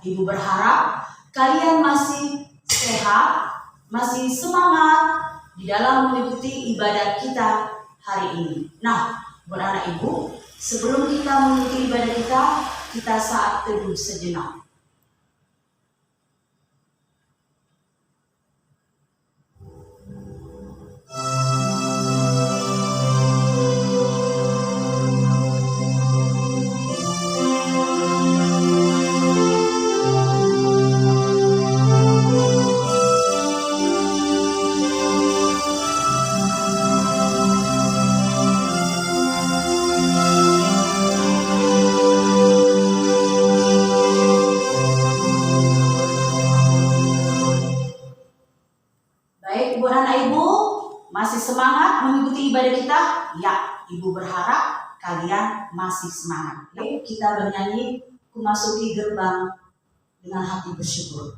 Ibu berharap kalian masih sehat, masih semangat di dalam mengikuti ibadah kita hari ini. Nah, buat anak ibu, sebelum kita mengikuti ibadah kita saat teduh sejenak. Semangat mengikuti ibadah kita? Ya, ibu berharap kalian masih semangat. Yuk kita bernyanyi memasuki gerbang dengan hati bersyukur.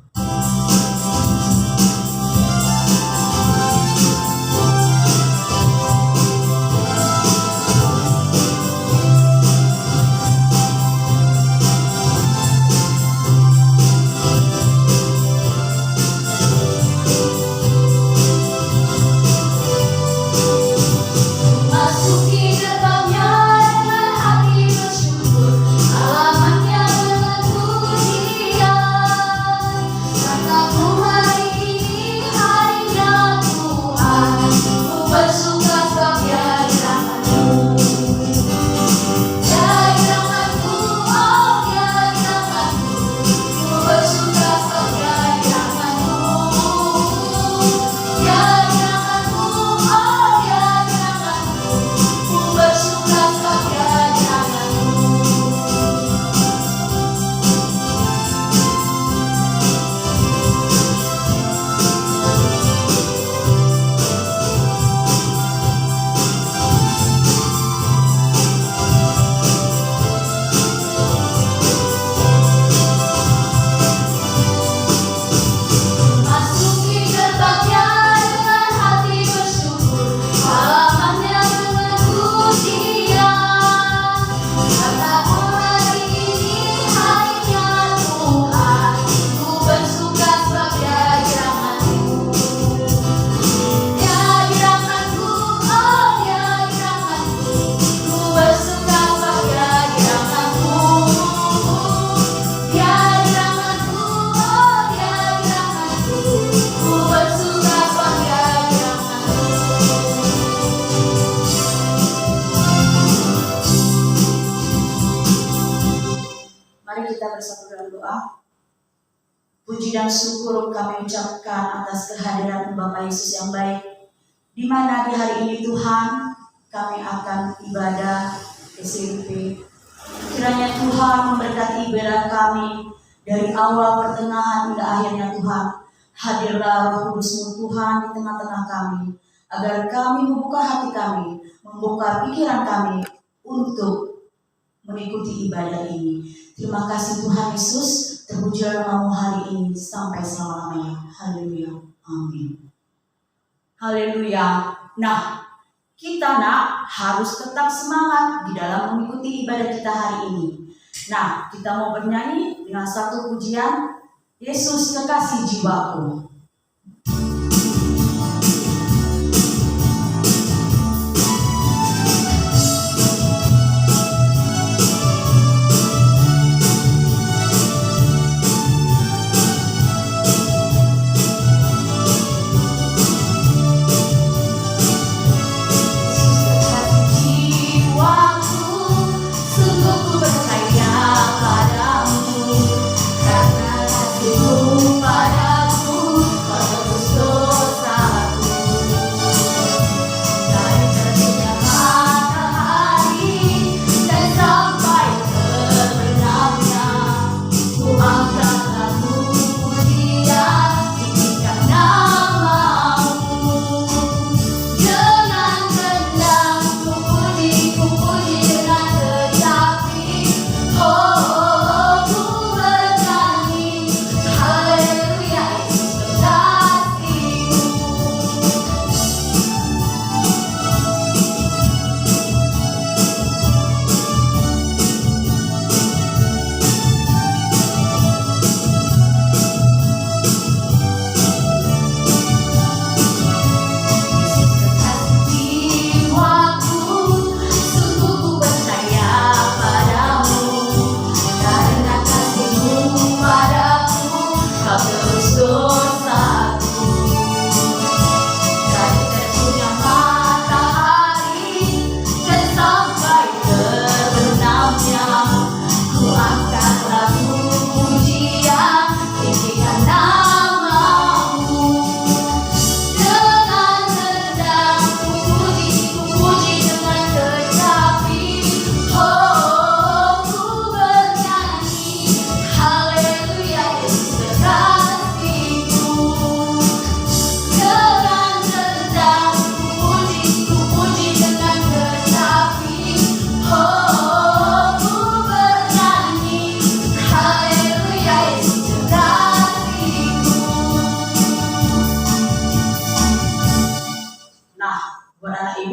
Puji dan syukur kami ucapkan atas kehadiran Bapak Yesus yang baik, di mana di hari ini Tuhan kami akan ibadah SMP. Kiranya Tuhan memberkati ibadah kami dari awal, pertengahan hingga akhirnya Tuhan. Hadirlah Roh Kudus-Mu Tuhan di tengah-tengah kami, agar kami membuka hati kami, membuka pikiran kami untuk mengikuti ibadah ini. Terima kasih Tuhan Yesus, terpujilah nama-Mu hari ini sampai selama-lamanya. Haleluya. Amin. Haleluya. Nah, kita harus tetap semangat di dalam mengikuti ibadah kita hari ini. Nah, kita mau bernyanyi dengan satu pujian, Yesus kekasih jiwaku. Padamu, karena kasih-Mu padaku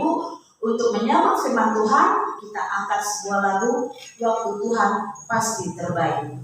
Ibu untuk menyimak firman Tuhan. Kita angkat sebuah lagu, Waktu Tuhan Pasti Terbaik.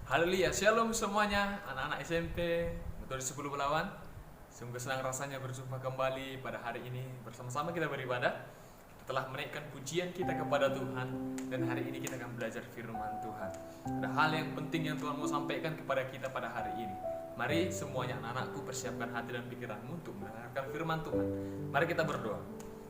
Haleluya, shalom semuanya, anak-anak SMP, Metodis 10 Belawan. Sungguh senang rasanya berjumpa kembali pada hari ini. Bersama-sama kita beribadah. Telah menaikkan pujian kita kepada Tuhan. Dan hari ini kita akan belajar firman Tuhan. Ada hal yang penting yang Tuhan mau sampaikan kepada kita pada hari ini. Mari semuanya anak-anakku persiapkan hati dan pikiranmu untuk mendengarkan firman Tuhan. Mari kita berdoa.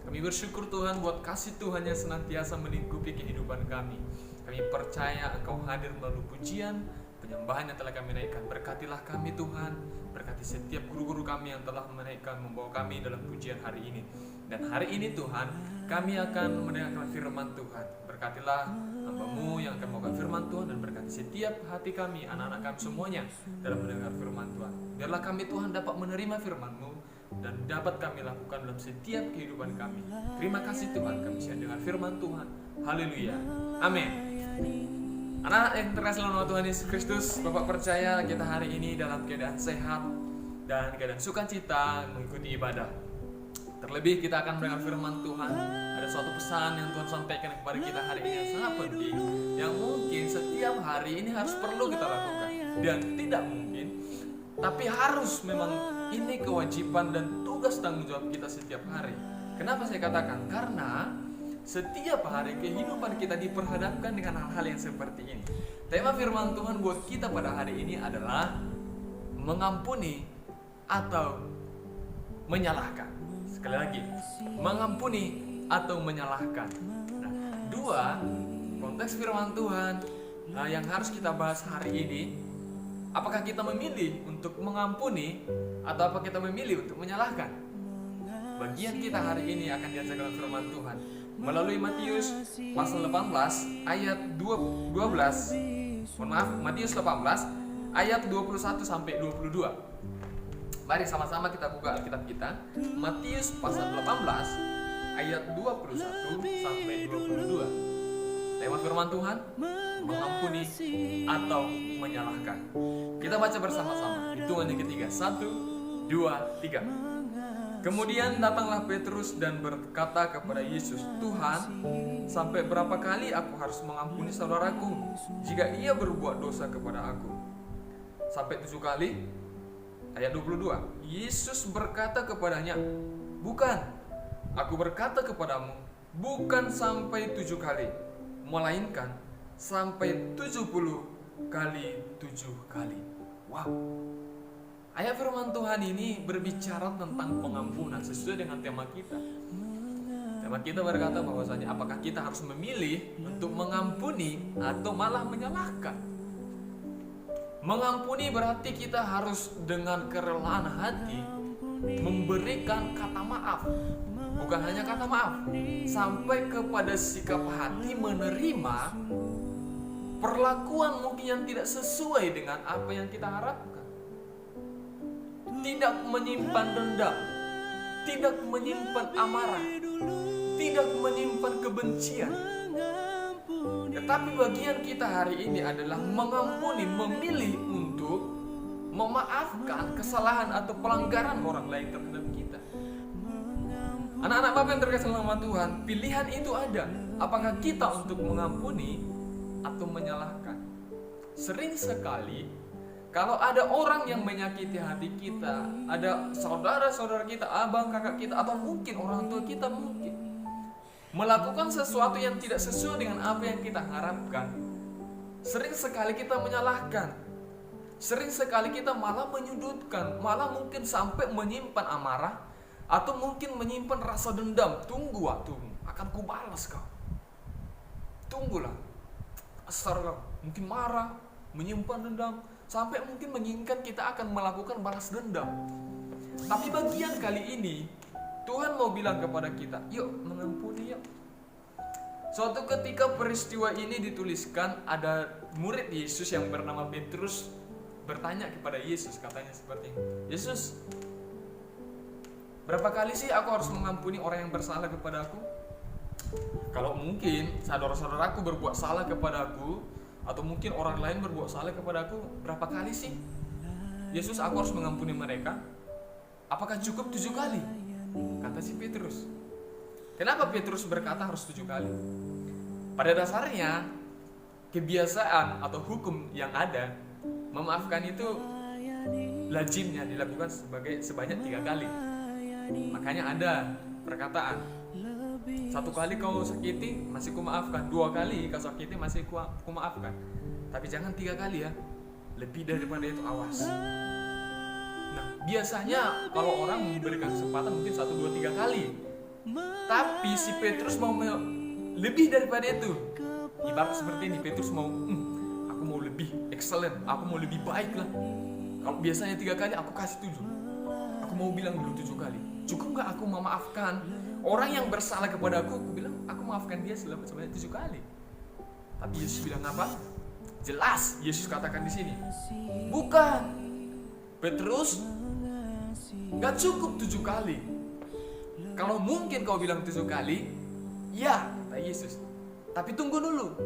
Kami bersyukur Tuhan buat kasih Tuhan yang senantiasa melingkupi kehidupan kami. Kami percaya Engkau hadir melalui pujian, penyembahan yang telah kami naikkan. Berkatilah kami Tuhan, berkati setiap guru-guru kami yang telah menaikkan, membawa kami dalam pujian hari ini. Dan hari ini Tuhan, kami akan mendengarkan firman Tuhan. Berkatilah hamba-Mu yang akan membawa firman Tuhan, dan berkati setiap hati kami, anak-anak kami semuanya dalam mendengar firman Tuhan. Biarlah kami Tuhan dapat menerima firman-Mu dan dapat kami lakukan dalam setiap kehidupan kami. Terima kasih Tuhan, kami siap dengar firman Tuhan. Haleluya, amin. Anak yang terkasih dalam nama Tuhan Yesus Kristus, Bapak percaya kita hari ini dalam keadaan sehat dan keadaan sukacita mengikuti ibadah. Terlebih kita akan mendengar firman Tuhan. Ada suatu pesan yang Tuhan sampaikan kepada kita hari ini yang sangat penting, yang mungkin setiap hari ini harus perlu kita lakukan. Dan tidak mungkin, tapi harus, memang ini kewajiban dan tugas tanggung jawab kita setiap hari. Kenapa saya katakan? Karena setiap hari kehidupan kita diperhadapkan dengan hal-hal yang seperti ini. Tema firman Tuhan buat kita pada hari ini adalah mengampuni atau menyalahkan. Sekali lagi, mengampuni atau menyalahkan. Nah, dua konteks firman Tuhan yang harus kita bahas hari ini. Apakah kita memilih untuk mengampuni atau apa kita memilih untuk menyalahkan? Bagian kita hari ini akan diajarkan firman Tuhan melalui Matius pasal 18 ayat 12. Matius 18 ayat 21 sampai 22. Mari sama-sama kita buka Alkitab kita. Matius pasal 18 ayat 21 sampai 22. Tema firman Tuhan, mengampuni atau menyalahkan. Kita baca bersama-sama. Hitungan yang ketiga. 1, 2, 3. Kemudian datanglah Petrus dan berkata kepada Yesus, "Tuhan, sampai berapa kali aku harus mengampuni saudaraku jika ia berbuat dosa kepada aku? Sampai 7 kali?" Ayat 22. Yesus berkata kepadanya, "Bukan, aku berkata kepadamu, bukan sampai 7 kali, melainkan sampai 70 kali 7 kali." Wow. Ayat firman Tuhan ini berbicara tentang pengampunan sesuai dengan tema kita. Tema kita berkata bahwasanya apakah kita harus memilih untuk mengampuni atau malah menyalahkan. Mengampuni berarti kita harus dengan kerelaan hati memberikan kata maaf. Bukan hanya kata maaf, sampai kepada sikap hati menerima perlakuan mungkin yang tidak sesuai dengan apa yang kita harapkan. Tidak menyimpan dendam, tidak menyimpan amarah, tidak menyimpan kebencian. Tetapi bagian kita hari ini adalah mengampuni, memilih untuk memaafkan kesalahan atau pelanggaran orang lain terhadap kita. Anak-anak Bapak yang terkasih sama Tuhan, pilihan itu ada. Apakah kita untuk mengampuni atau menyalahkan? Sering sekali kalau ada orang yang menyakiti hati kita, ada saudara-saudara kita, abang, kakak kita, atau mungkin orang tua kita mungkin melakukan sesuatu yang tidak sesuai dengan apa yang kita harapkan, sering sekali kita menyalahkan. Sering sekali kita malah menyudutkan, malah mungkin sampai menyimpan amarah atau mungkin menyimpan rasa dendam. Tunggu waktumu, akan kubalas kau. Tunggulah. Asar kau, mungkin marah, menyimpan dendam, sampai mungkin menginginkan kita akan melakukan balas dendam. Tapi bagian kali ini Tuhan mau bilang kepada kita, yuk mengampuni yuk. Suatu ketika peristiwa ini dituliskan, ada murid Yesus yang bernama Petrus bertanya kepada Yesus, katanya seperti ini, "Yesus, berapa kali sih aku harus mengampuni orang yang bersalah kepada aku? Kalau mungkin saudara-saudaraku berbuat salah kepada aku, atau mungkin orang lain berbuat salah kepada aku, berapa kali sih? Yesus, aku harus mengampuni mereka. Apakah cukup 7 kali?" Kata si Petrus. Kenapa Petrus berkata harus 7 kali? Pada dasarnya kebiasaan atau hukum yang ada, memaafkan itu lazimnya dilakukan sebanyak 3 kali. Makanya ada perkataan, 1 kali kau sakiti masih kumaafkan, 2 kali kau sakiti masih kumaafkan. Tapi jangan 3 kali ya. Lebih daripada itu awas. Nah, biasanya kalau orang memberikan kesempatan mungkin 1, 2, 3 kali. Tapi si Petrus mau lebih daripada itu. Ibarat seperti ini, Petrus mau aku mau lebih excellent, aku mau lebih baik lah. Kalau biasanya 3 kali, aku kasih 7. Aku mau bilang dulu 7 kali. Cukup gak aku memaafkan orang yang bersalah kepada aku bilang aku maafkan dia sebanyak 7 kali. Tapi Yesus bilang apa? Jelas Yesus katakan di sini, bukan, Petrus, gak cukup 7 kali. Kalau mungkin kau bilang 7 kali, ya, kata Yesus. Tapi tunggu dulu.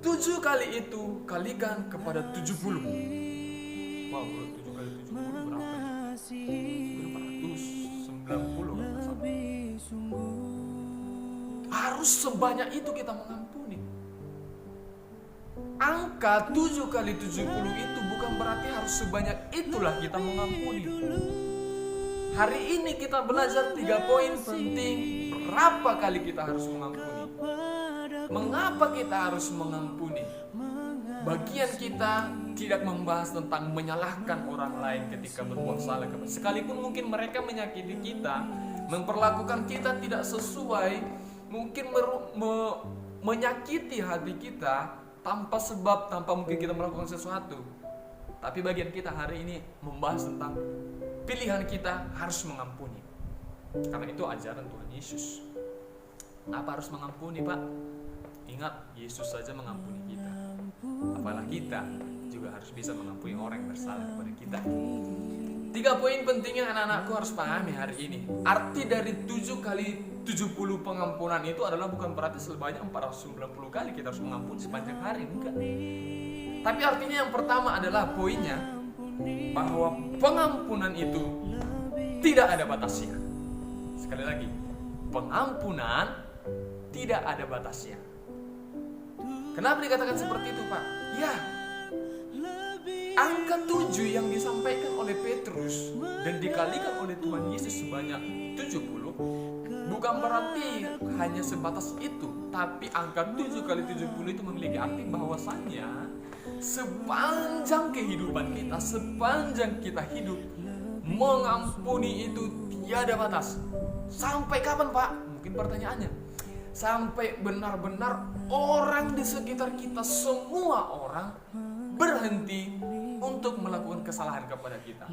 7 kali itu kalikan kepada 70. Wow, 7 kali 70 berapa ya? 490 kan? Harus sebanyak itu kita mengampuni. Angka 7 kali 70 itu bukan berarti harus sebanyak itulah kita mengampuni. Hari ini kita belajar 3 poin penting. Berapa kali kita harus mengampuni? Mengapa kita harus mengampuni? Bagian kita tidak membahas tentang menyalahkan orang lain ketika berbuat salah. Sekalipun mungkin mereka menyakiti kita, memperlakukan kita tidak sesuai, mungkin menyakiti hati kita tanpa sebab, tanpa mungkin kita melakukan sesuatu. Tapi bagian kita hari ini membahas tentang pilihan kita harus mengampuni. Karena itu ajaran Tuhan Yesus. Apa harus mengampuni, Pak? Ingat, Yesus saja mengampuni kita. Apalagi kita juga harus bisa mengampuni orang yang bersalah kepada kita. 3 poin penting yang anak-anakku harus pahami hari ini. Arti dari 7 kali 70 pengampunan itu adalah bukan berarti sebanyak 490 kali kita harus mengampuni sepanjang hari, enggak. Tapi artinya yang pertama adalah poinnya bahwa pengampunan itu tidak ada batasnya. Sekali lagi, pengampunan tidak ada batasnya. Kenapa dikatakan seperti itu, Pak? Ya, angka 7 yang disampaikan oleh Petrus dan dikalikan oleh Tuhan Yesus sebanyak 70 bukan berarti hanya sebatas itu, tapi angka 7 kali 70 itu memiliki arti bahwasannya sepanjang kehidupan kita, sepanjang kita hidup, mengampuni itu tiada batas. Sampai kapan, Pak? Mungkin pertanyaannya. Sampai benar-benar orang di sekitar kita, semua orang berhenti untuk melakukan kesalahan kepada kita.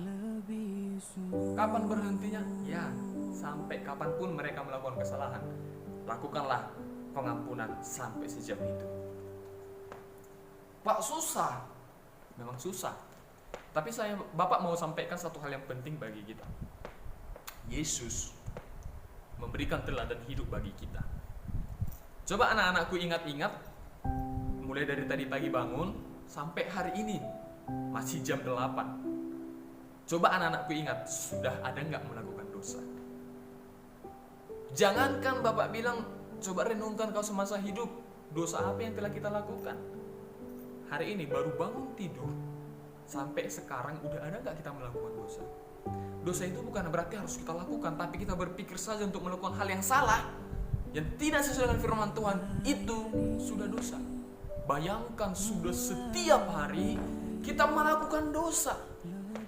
Kapan berhentinya? Ya, sampai kapanpun mereka melakukan kesalahan, lakukanlah pengampunan sampai sejauh itu. Pak, susah. Memang susah. Tapi Bapak mau sampaikan satu hal yang penting bagi kita. Yesus memberikan teladan hidup bagi kita. Coba anak-anakku ingat-ingat, mulai dari tadi pagi bangun sampai hari ini masih jam 8. Coba anak-anakku ingat, sudah ada nggak melakukan dosa? Jangankan Bapak bilang, coba renungkan kau semasa hidup, dosa apa yang telah kita lakukan? Hari ini baru bangun tidur, sampai sekarang udah ada nggak kita melakukan dosa? Dosa itu bukan berarti harus kita lakukan, tapi kita berpikir saja untuk melakukan hal yang salah, yang tidak sesuai dengan firman Tuhan, itu sudah dosa. Bayangkan, sudah setiap hari kita melakukan dosa.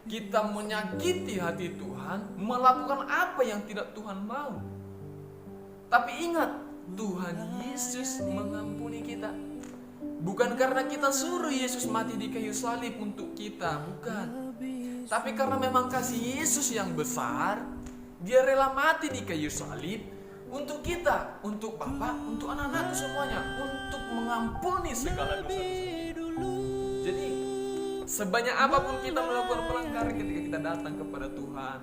Kita menyakiti hati Tuhan, melakukan apa yang tidak Tuhan mau. Tapi ingat, Tuhan Yesus mengampuni kita. Bukan karena kita suruh Yesus mati di kayu salib untuk kita, bukan. Tapi karena memang kasih Yesus yang besar, Dia rela mati di kayu salib untuk kita, untuk Bapak, untuk anak-anakku semuanya, untuk mengampuni segala dosa-dosa kita. Jadi sebanyak apapun kita melakukan pelanggaran, ketika kita datang kepada Tuhan,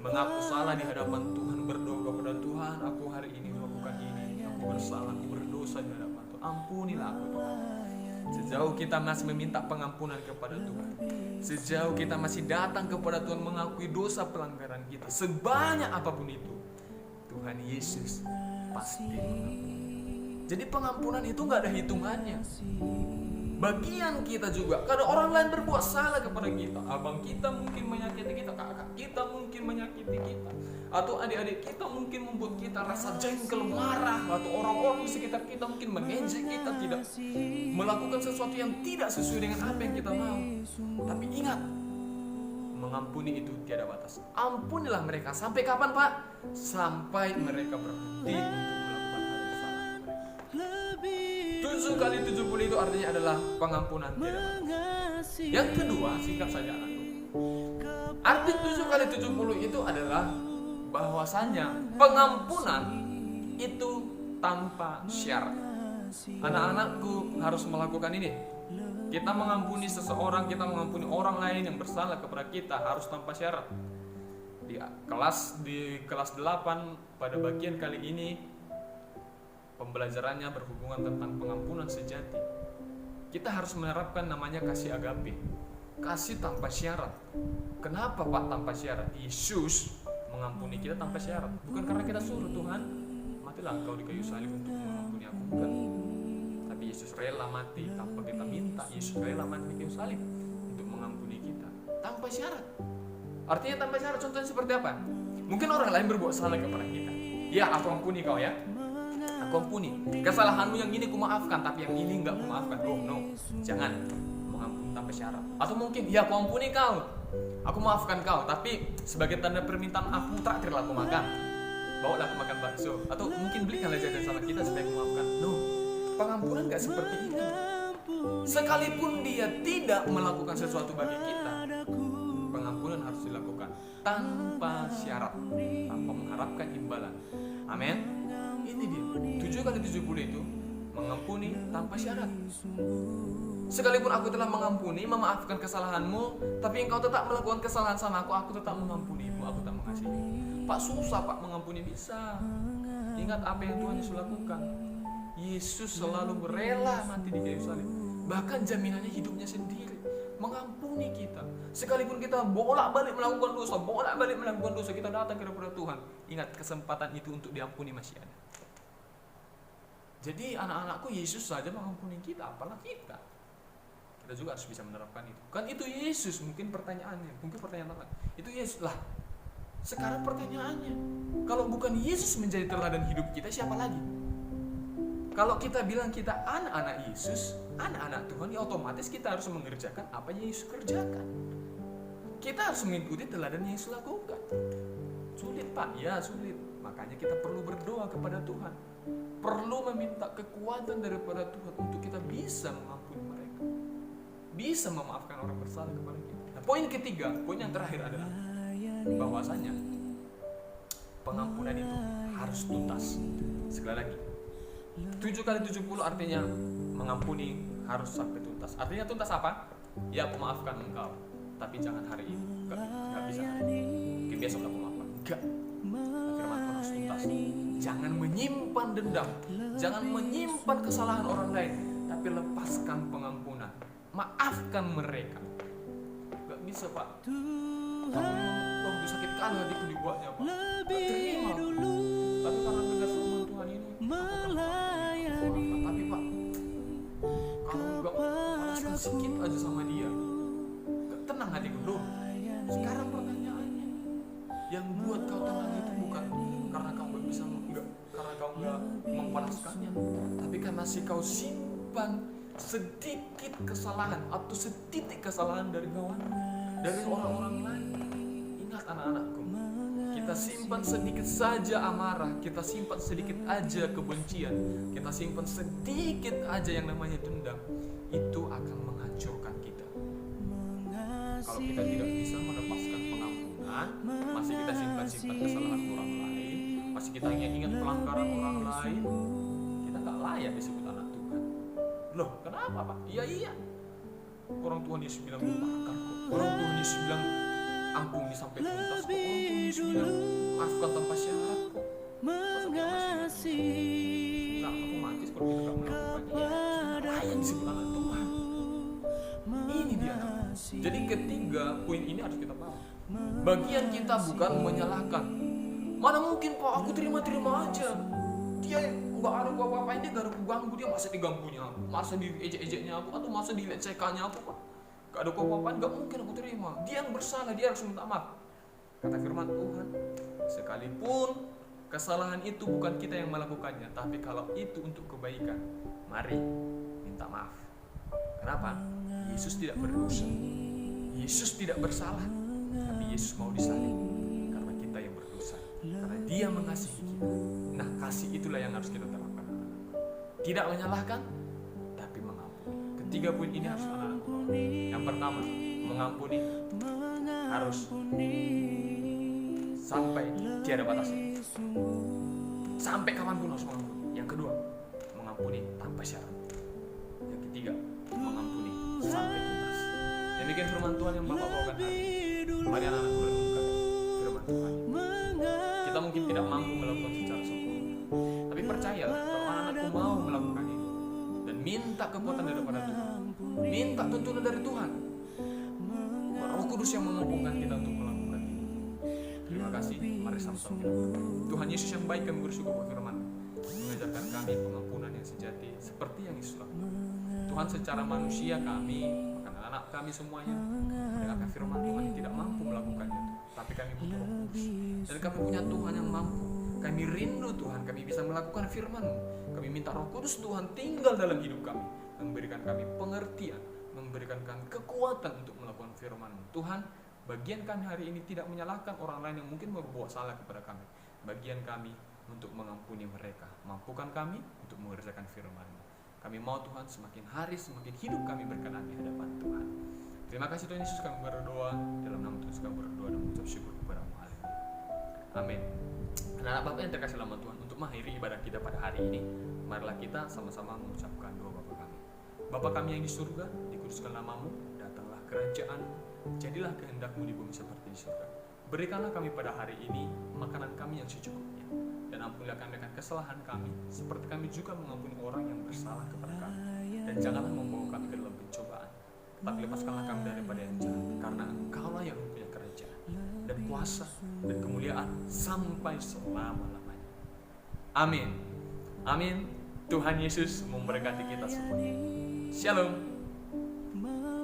mengaku salah di hadapan Tuhan, berdoa kepada Tuhan, aku hari ini melakukan ini, aku bersalah, aku berdosa di hadapan Tuhan, ampunilah aku Tuhan. Sejauh kita masih meminta pengampunan kepada Tuhan, sejauh kita masih datang kepada Tuhan mengakui dosa pelanggaran kita, sebanyak apapun itu, Tuhan Yesus pasti mengampuni. Jadi pengampunan itu gak ada hitungannya. Bagian kita juga, kalau orang lain berbuat salah kepada kita, abang kita mungkin menyakiti kita, kakak kita mungkin menyakiti kita, atau adik-adik kita mungkin membuat kita rasa jengkel, marah, atau orang-orang di sekitar kita mungkin mengejek kita, tidak melakukan sesuatu yang tidak sesuai dengan apa yang kita mau. Tapi ingat, mengampuni itu tiada batas. Ampunilah mereka. Sampai kapan, Pak? Sampai mereka berhenti untuk melakukan hal yang salah. 7 kali 70 itu artinya adalah pengampunan tiada batas. Yang kedua, singkat saja anakku. Arti 7 kali 70 itu adalah bahwasannya pengampunan itu tanpa syarat. Anak-anakku harus melakukan ini. Kita mengampuni seseorang, kita mengampuni orang lain yang bersalah kepada kita harus tanpa syarat. Di kelas 8 pada bagian kali ini pembelajarannya berhubungan tentang pengampunan sejati. Kita harus menerapkan namanya kasih agape, kasih tanpa syarat. Kenapa, Pak, tanpa syarat? Yesus mengampuni kita tanpa syarat, bukan karena kita suruh, Tuhan matilah engkau di kayu salib untuk mengampuni aku, bukan. Tapi Yesus rela mati tanpa kita minta. Yesus rela mati di kayu salib untuk mengampuni kita tanpa syarat. Artinya tanpa syarat, contohnya seperti apa? Mungkin orang lain berbuat salah kepada kita, ya aku ampuni kau ya, aku ampuni. Kesalahanmu yang ini ku maafkan, tapi yang ini enggak ku maafkan. Oh no, jangan. Mengampuni tanpa syarat. Atau mungkin, ya aku ampuni kau, aku maafkan kau, tapi sebagai tanda permintaan aku traktirlah aku makan, bawalah aku makan bakso, atau mungkin belikanlah jajan sama kita supaya aku maafkan. No, pengampunan gak seperti itu. Sekalipun dia tidak melakukan sesuatu bagi kita, pengampunan harus dilakukan tanpa syarat, tanpa mengharapkan imbalan. Amin. Ini dia 7x70 itu mengampuni tanpa syarat. Sekalipun aku telah mengampuni, memaafkan kesalahanmu, tapi engkau tetap melakukan kesalahan sama aku tetap mengampunimu, aku tetap mengasihimu. Pak, susah Pak mengampuni. Bisa. Ingat apa yang Tuhan Yesus lakukan. Yesus selalu rela mati di kayu salib. Bahkan jaminannya hidupnya sendiri mengampuni kita. Sekalipun kita bolak-balik melakukan dosa, kita datang kepada Tuhan. Ingat, kesempatan itu untuk diampuni masih ada. Jadi anak-anakku, Yesus saja mengampuni kita, apalah kita. Kita juga harus bisa menerapkan itu. Kan itu Yesus, mungkin pertanyaannya, teman. Itu Yesus lah. Sekarang pertanyaannya, kalau bukan Yesus menjadi teladan hidup kita, siapa lagi? Kalau kita bilang kita anak-anak Yesus, anak-anak Tuhan, ya otomatis kita harus mengerjakan apa yang Yesus kerjakan. Kita harus mengikuti teladan yang Yesus lakukan. Sulit Pak, ya sulit. Makanya kita perlu berdoa kepada Tuhan. Perlu meminta kekuatan daripada Tuhan untuk kita bisa mengampuni mereka, bisa memaafkan orang bersalah kepada kita. Nah, poin ketiga, poin yang terakhir adalah bahwasanya pengampunan itu harus tuntas. Sekali lagi, 7x70 artinya mengampuni harus sampai tuntas. Artinya tuntas apa? Ya, aku maafkan engkau, tapi jangan hari ini. Enggak bisa hari ini. Mungkin besok aku maafkan. Enggak. Firman Tuhan harus tuntas. Jangan menyimpan dendam, jangan menyimpan kesalahan orang lain, tapi lepaskan pengampunan. Maafkan mereka. Enggak bisa Pak. Waktu sakit kali hatiku dibuatnya Pak. Terima. Tapi karena dengar firman Tuhan ini, tapi Pak, kalau enggak balaskan sedikit aja sama dia, enggak tenang hatiku loh. Sekarang pertanyaannya, yang buat kau tenang itu bukan karena kau enggak bisa, karena kau enggak membalaskannya, tapi karena kau simpan sedikit kesalahan atau setitik kesalahan dari kawan, dari orang-orang lain. Ingat anak-anakku, kita simpan sedikit saja amarah, kita simpan sedikit aja kebencian, kita simpan sedikit aja yang namanya dendam, itu akan menghancurkan kita. Kalau kita tidak bisa melepaskan pengampunan, masih kita simpan-simpan kesalahan orang lain, masih kita ingat-ingat pelanggaran orang lain, kita gak layak disebut anak Tuhan. Loh, kenapa Pak? Iya. Orang Tuhan Yesus bilang lupakan kok. Orang Tuhan Yesus bilang ampuni sampai tuntas kok. Orang Tuhan Yesus bilang maafkan tanpa syarat kok. Masa kita masih nah, otomatis kalau kita gak melakukannya, kita layak disebut anak Tuhan. Ini dia. Jadi ketiga poin ini harus kita paham. Bagian kita bukan menyalahkan. Mana mungkin Pak, aku terima-terima aja. Dia nggak ada apa-apain, dia gak ada ganggu, dia masa diganggunya aku, masa diejek-ejeknya aku, atau masa dilecehkannya aku Pak. Gak ada apa-apain, gak mungkin aku terima. Dia yang bersalah, dia harus minta maaf. Kata firman Tuhan, sekalipun kesalahan itu bukan kita yang melakukannya, tapi kalau itu untuk kebaikan, mari minta maaf. Kenapa? Yesus tidak berdosa, Yesus tidak bersalah, tapi Yesus mau disalib karena kita yang berdosa, karena Dia mengasihi kita. Nah, kasih itulah yang harus kita terapkan. Tidak menyalahkan, tapi mengampuni. Ketiga poin ini harus anak-anakku. Yang pertama, mengampuni harus sampai tiada batasnya. Sampai kapanpun harus mengampuni. Yang kedua, mengampuni tanpa syarat. Yang ketiga, mengampuni sampai tuntas. Demikian firman Tuhan yang Bapak bawakan hari ini. Mari anak-anakku renungkan firman Tuhan. Kita mungkin tidak mampu melakukan secara sempurna, tapi percayalah kalau anak-anakku mau melakukan ini dan minta kekuatan daripada Tuhan, minta tuntunan dari Tuhan, Roh Kudus yang memampukan kita untuk melakukan ini. Terima kasih. Mari sama-sama kita berdoa. Tuhan Yesus yang baik, kami bersyukur buat firman mengajarkan kami pengampunan yang sejati seperti yang Yesus lakukan. Tuhan, secara manusia kami, anak-anak kami semuanya mendengarkan firman Tuhan yang tidak mampu melakukannya, tapi kami butuh Roh Kudus, dan kami punya Tuhan yang mampu. Kami rindu Tuhan, kami bisa melakukan firman-Mu. Kami minta Roh Kudus Tuhan tinggal dalam hidup kami, memberikan kami pengertian, berikan kami kekuatan untuk melakukan firman-Mu. Tuhan, bagian kami hari ini tidak menyalahkan orang lain yang mungkin berbuat salah kepada kami. Bagian kami untuk mengampuni mereka. Mampukan kami untuk mengerjakan firman-Mu. Kami mau Tuhan semakin hari semakin hidup kami berkenan di hadapan Tuhan. Terima kasih Tuhan Yesus, kami berdoa dalam nama Tuhan kami berdoa dan mengucap syukur kepada-Mu. Haleluya. Amin. Anak-anak Bapak yang terkasih dalam Tuhan, untuk mengakhiri ibadah kita pada hari ini, marilah kita sama-sama mengucapkan doa Bapa kami. Bapa kami yang di surga, dikuduskan nama-Mu, datanglah kerajaan-Mu, jadilah kehendak-Mu di bumi seperti di surga. Berikanlah kami pada hari ini makanan kami yang secukupnya, dan ampunilah kami akan kesalahan kami, seperti kami juga mengampuni orang yang bersalah kepada kami. Dan janganlah membawa kami ke dalam pencobaan, tetapi lepaskanlah kami daripada yang jahat, karena Engkau-lah yang mempunyai kerajaan dan kuasa dan kemuliaan sampai selama-lamanya. Amin. Amin. Tuhan Yesus memberkati kita semua. Shalom.